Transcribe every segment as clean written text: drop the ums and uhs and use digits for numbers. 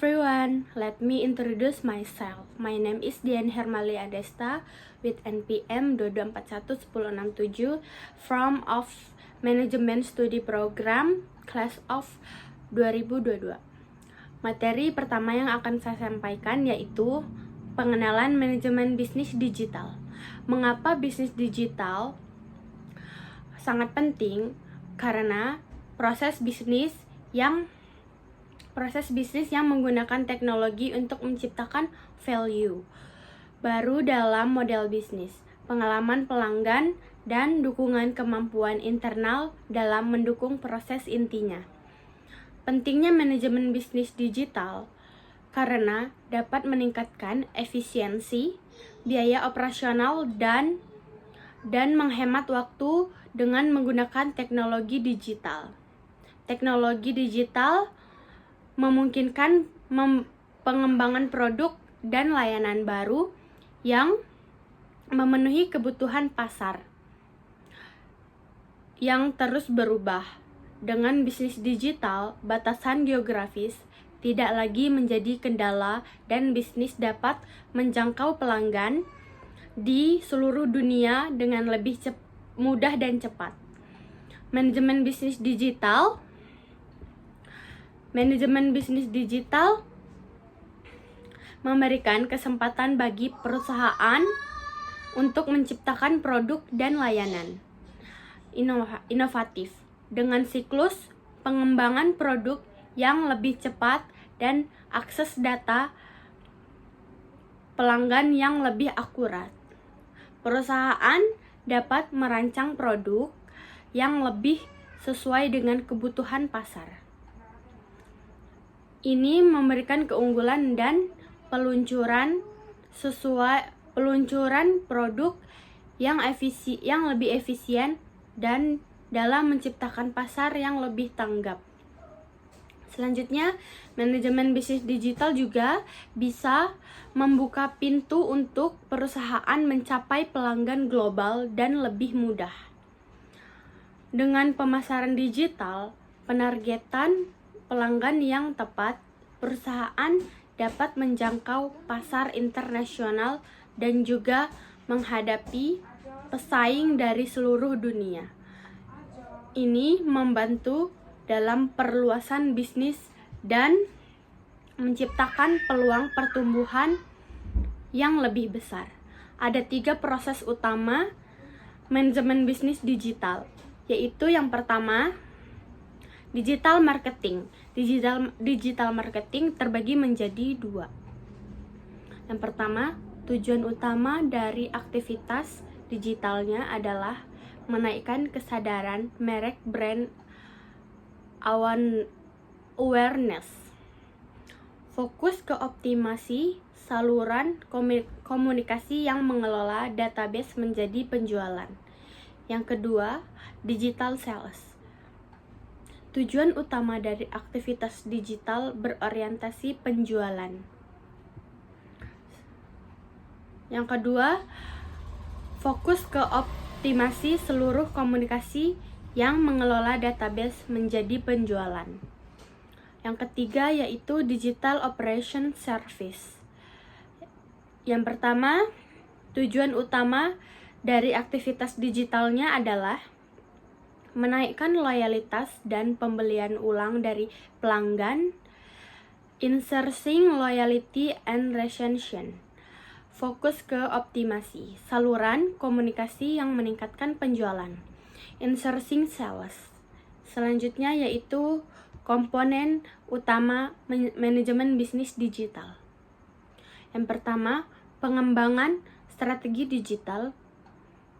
everyone, let me introduce myself. My name is Dian Hermalia Adesta with NPM 22411067 from of Management Study Program Class of 2022. Materi pertama yang akan saya sampaikan yaitu pengenalan manajemen bisnis digital. Mengapa bisnis digital sangat penting? Karena proses bisnis yang menggunakan teknologi untuk menciptakan value baru dalam model bisnis, pengalaman pelanggan, dan dukungan kemampuan internal dalam mendukung proses intinya. Pentingnya manajemen bisnis digital karena dapat meningkatkan efisiensi, biaya operasional, dan menghemat waktu dengan menggunakan teknologi digital. Teknologi digital memungkinkan pengembangan produk dan layanan baru yang memenuhi kebutuhan pasar yang terus berubah. Dengan bisnis digital, batasan geografis tidak lagi menjadi kendala dan bisnis dapat menjangkau pelanggan di seluruh dunia dengan lebih mudah dan cepat. Manajemen bisnis digital memberikan kesempatan bagi perusahaan untuk menciptakan produk dan layanan inovatif dengan siklus pengembangan produk yang lebih cepat dan akses data pelanggan yang lebih akurat. Perusahaan dapat merancang produk yang lebih sesuai dengan kebutuhan pasar. Ini memberikan keunggulan dan peluncuran produk yang lebih efisien dan dalam menciptakan pasar yang lebih tanggap. Selanjutnya, manajemen bisnis digital juga bisa membuka pintu untuk perusahaan mencapai pelanggan global dan lebih mudah. Dengan pemasaran digital, penargetan pelanggan yang tepat, perusahaan dapat menjangkau pasar internasional dan juga menghadapi pesaing dari seluruh dunia. Ini membantu dalam perluasan bisnis dan menciptakan peluang pertumbuhan yang lebih besar. Ada 3 proses utama manajemen bisnis digital, yaitu yang pertama, digital marketing. Digital marketing terbagi menjadi 2. Yang pertama, tujuan utama dari aktivitas digitalnya adalah menaikkan kesadaran merek brand awareness. Fokus ke optimasi saluran komunikasi yang mengelola database menjadi penjualan. Yang kedua, digital sales. Tujuan utama dari aktivitas digital berorientasi penjualan. Yang kedua, fokus ke optimasi seluruh komunikasi yang mengelola database menjadi penjualan. Yang ketiga yaitu digital operation service. Yang pertama, tujuan utama dari aktivitas digitalnya adalah menaikkan loyalitas dan pembelian ulang dari pelanggan, enhancing loyalty and retention. Fokus ke optimasi saluran komunikasi yang meningkatkan penjualan, enhancing sales. Selanjutnya yaitu komponen utama manajemen bisnis digital. Yang pertama, pengembangan strategi digital.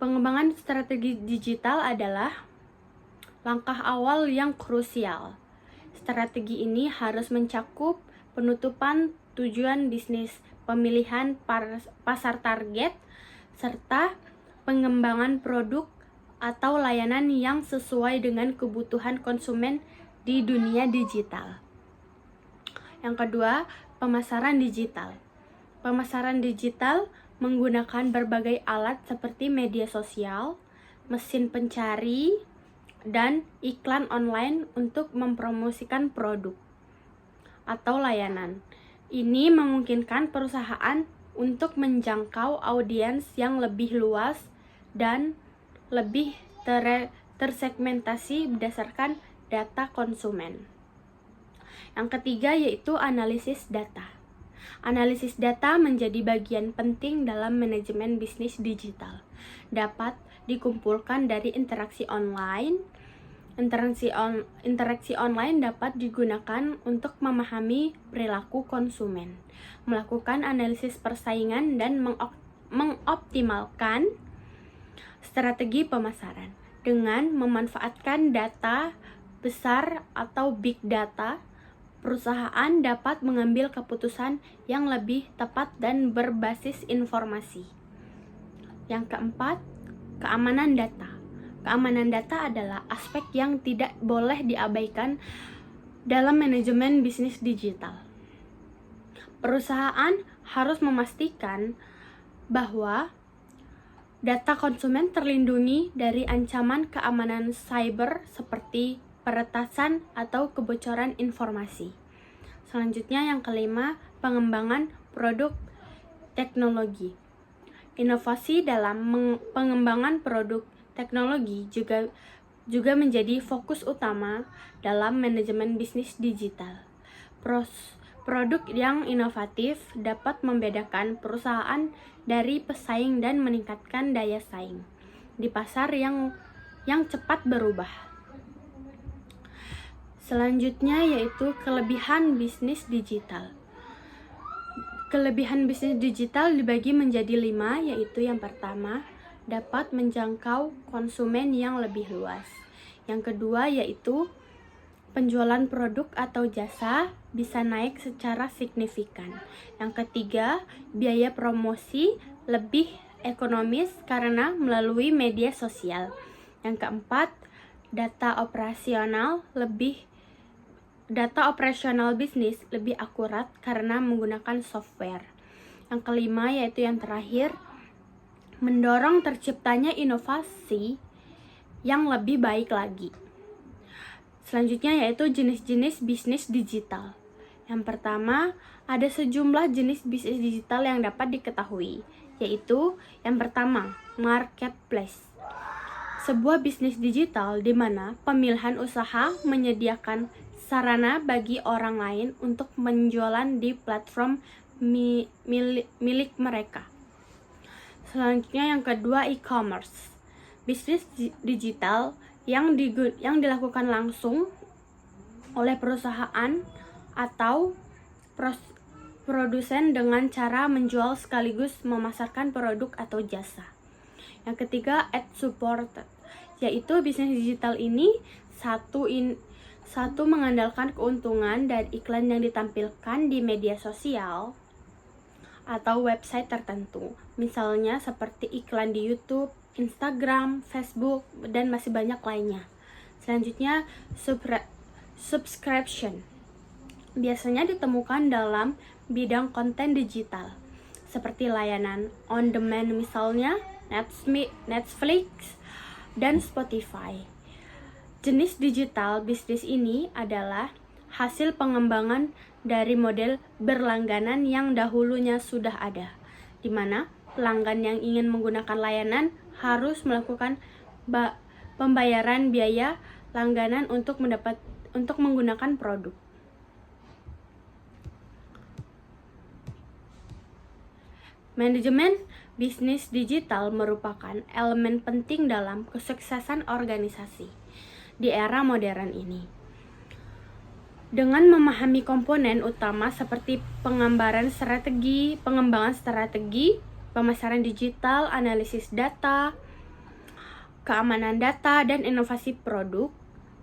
Pengembangan strategi digital adalah langkah awal yang krusial. Strategi ini harus mencakup penutupan tujuan bisnis, pemilihan pasar target, serta pengembangan produk atau layanan yang sesuai dengan kebutuhan konsumen di dunia digital. Yang kedua, pemasaran digital. Pemasaran digital menggunakan berbagai alat seperti media sosial, mesin pencari, dan iklan online untuk mempromosikan produk atau layanan. Ini memungkinkan perusahaan untuk menjangkau audiens yang lebih luas dan lebih tersegmentasi berdasarkan data konsumen. Yang ketiga yaitu analisis data. Analisis data menjadi bagian penting dalam manajemen bisnis digital. Dapat dikumpulkan dari interaksi online. Interaksi online dapat digunakan untuk memahami perilaku konsumen, melakukan analisis persaingan, dan mengoptimalkan strategi pemasaran. Dengan memanfaatkan data besar atau big data, perusahaan dapat mengambil keputusan yang lebih tepat dan berbasis informasi. Yang keempat, keamanan data. Keamanan data adalah aspek yang tidak boleh diabaikan dalam manajemen bisnis digital. Perusahaan harus memastikan bahwa data konsumen terlindungi dari ancaman keamanan cyber seperti peretasan atau kebocoran informasi. Selanjutnya yang kelima, pengembangan produk teknologi. Inovasi dalam pengembangan produk teknologi juga menjadi fokus utama dalam manajemen bisnis digital. Produk yang inovatif dapat membedakan perusahaan dari pesaing dan meningkatkan daya saing di pasar yang cepat berubah. Selanjutnya yaitu kelebihan bisnis digital. Kelebihan bisnis digital dibagi menjadi 5, yaitu yang pertama, dapat menjangkau konsumen yang lebih luas. Yang kedua yaitu penjualan produk atau jasa bisa naik secara signifikan. Yang ketiga, biaya promosi lebih ekonomis karena melalui media sosial. Yang keempat, data operasional bisnis lebih akurat karena menggunakan software. Yang kelima yaitu yang terakhir, mendorong terciptanya inovasi yang lebih baik lagi. Selanjutnya yaitu jenis-jenis bisnis digital. Yang pertama, ada sejumlah jenis bisnis digital yang dapat diketahui, yaitu yang pertama, marketplace. Sebuah bisnis digital di mana pemilihan usaha menyediakan sarana bagi orang lain untuk menjualan di platform milik mereka. Selanjutnya yang kedua, e-commerce. Bisnis digital yang dilakukan langsung oleh perusahaan atau produsen dengan cara menjual sekaligus memasarkan produk atau jasa. Yang ketiga, ad supported, yaitu bisnis digital ini satu mengandalkan keuntungan dari iklan yang ditampilkan di media sosial atau website tertentu, misalnya seperti iklan di YouTube, Instagram, Facebook, dan masih banyak lainnya. Selanjutnya, subscription biasanya ditemukan dalam bidang konten digital, seperti layanan on demand misalnya Netflix dan Spotify. Jenis digital bisnis ini adalah hasil pengembangan dari model berlangganan yang dahulunya sudah ada, di mana pelanggan yang ingin menggunakan layanan harus melakukan pembayaran biaya langganan untuk menggunakan produk. Manajemen bisnis digital merupakan elemen penting dalam kesuksesan organisasi di era modern ini. Dengan memahami komponen utama seperti pengembangan strategi, pemasaran digital, analisis data, keamanan data, dan inovasi produk,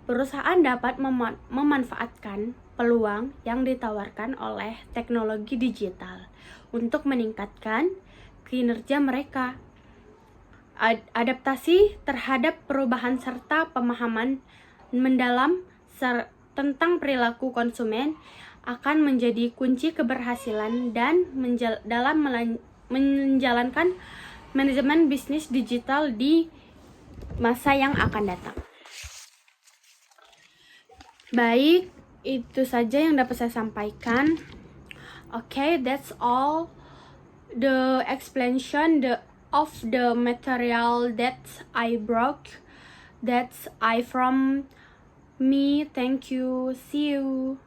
perusahaan dapat memanfaatkan peluang yang ditawarkan oleh teknologi digital untuk meningkatkan kinerja mereka. Adaptasi terhadap perubahan serta pemahaman mendalam tentang perilaku konsumen akan menjadi kunci keberhasilan dan dalam menjalankan manajemen bisnis digital di masa yang akan datang. Baik, itu saja yang dapat saya sampaikan. Okay, that's all the explanation of the material that I brought. That's I from me. Thank you. See you.